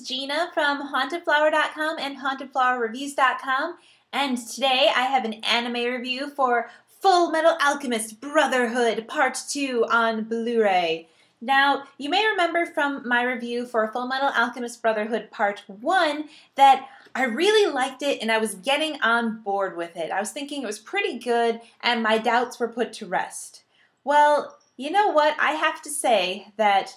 is Gina from HauntedFlower.com and HauntedFlowerReviews.com, and today I have an anime review for Full Metal Alchemist Brotherhood Part 2 on Blu-ray. Now, you may remember from my review for Full Metal Alchemist Brotherhood Part 1 that I really liked it and I was getting on board with it. I was thinking it was pretty good and my doubts were put to rest. Well, you know what? I have to say that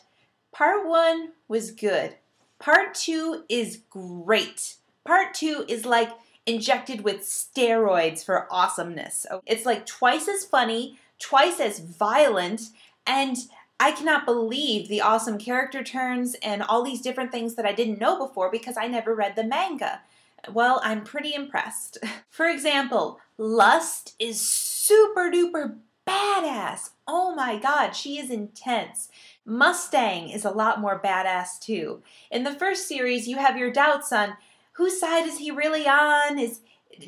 Part 1 was good. Part 2 is great. Part 2 is like injected with steroids for awesomeness. It's like twice as funny, twice as violent, and I cannot believe the awesome character turns and all these different things that I didn't know before because I never read the manga. Well, I'm pretty impressed. For example, Lust is super duper badass. Oh my god, she is intense. Mustang is a lot more badass too. In the first series, you have your doubts on whose side is he really on?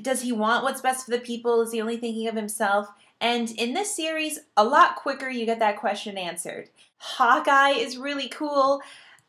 Does he want what's best for the people? Is he only thinking of himself? And in this series, a lot quicker you get that question answered. Hawkeye is really cool.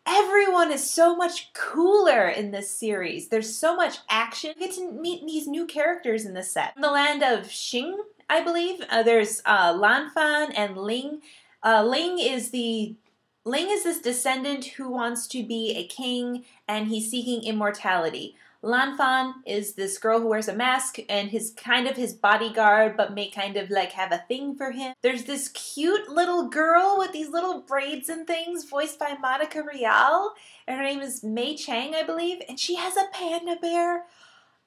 Everyone is so much cooler in this series. There's so much action. You get to meet these new characters in this set. In the land of Xing, I believe, there's Lan Fan and Ling. Ling is this descendant who wants to be a king and he's seeking immortality. Lan Fan is this girl who wears a mask and is kind of his bodyguard but may kind of like have a thing for him. There's this cute little girl with these little braids and things voiced by Monica Rial. And her name is Mei Chang, I believe, and she has a panda bear.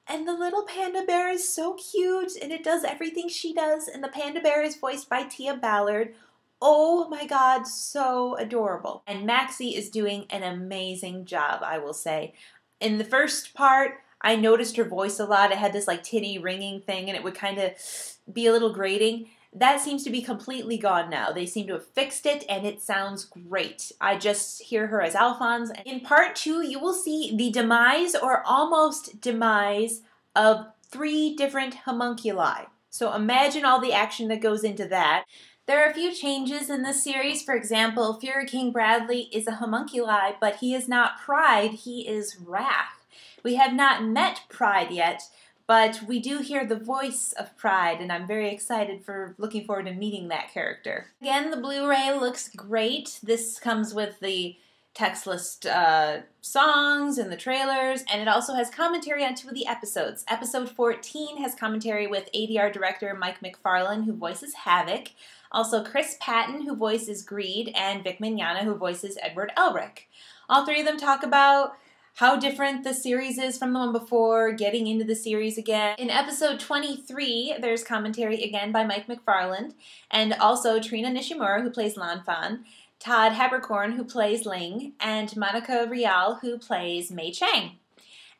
And the little panda bear is so cute and it does everything she does, and the panda bear is voiced by Tia Ballard. Oh my god, so adorable. And Maxie is doing an amazing job, I will say. In the first part, I noticed her voice a lot. It had this like tinny ringing thing and it would kind of be a little grating. That seems to be completely gone now. They seem to have fixed it and it sounds great. I just hear her as Alphonse. In part 2, you will see the demise or almost demise of 3 different homunculi. So imagine all the action that goes into that. There are a few changes in this series. For example, Fury King Bradley is a homunculi, but he is not Pride, he is Wrath. We have not met Pride yet, but we do hear the voice of Pride, and I'm very excited looking forward to meeting that character. Again, the Blu-ray looks great. This comes with the text list songs and the trailers, and it also has commentary on 2 of the episodes. Episode 14 has commentary with ADR director Mike McFarlane, who voices Havoc, also Chris Patton, who voices Greed, and Vic Mignogna, who voices Edward Elric. All 3 of them talk about how different the series is from the one before, getting into the series again. In episode 23, there's commentary again by Mike McFarland, and also Trina Nishimura, who plays Lan Fan, Todd Haberkorn, who plays Ling, and Monica Rial, who plays Mei Chang.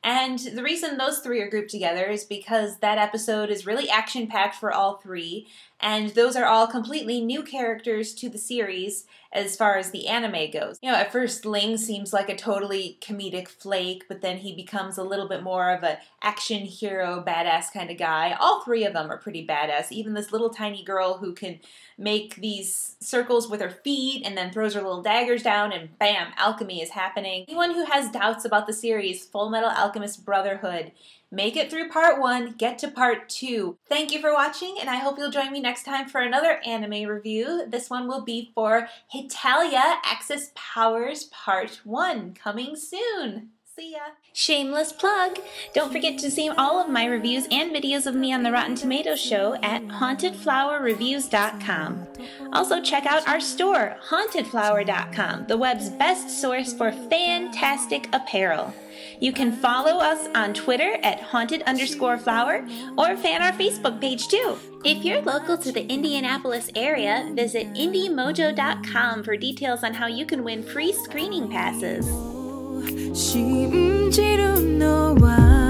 And the reason those 3 are grouped together is because that episode is really action-packed for all 3, and those are all completely new characters to the series as far as the anime goes. You know, at first Ling seems like a totally comedic flake, but then he becomes a little bit more of an action hero, badass kind of guy. All 3 of them are pretty badass. Even this little tiny girl who can make these circles with her feet and then throws her little daggers down and bam, alchemy is happening. Anyone who has doubts about the series Full Metal Alchemist Brotherhood, make it through part 1, get to part 2. Thank you for watching, and I hope you'll join me next time for another anime review. This one will be for Hetalia Axis Powers Part 1, coming soon. See ya. Shameless plug! Don't forget to see all of my reviews and videos of me on the Rotten Tomatoes show at HauntedFlowerReviews.com. Also check out our store, HauntedFlower.com, the web's best source for fantastic apparel. You can follow us on Twitter at haunted_flower or fan our Facebook page too. If you're local to the Indianapolis area, visit indiemojo.com for details on how you can win free screening passes. 信じるのは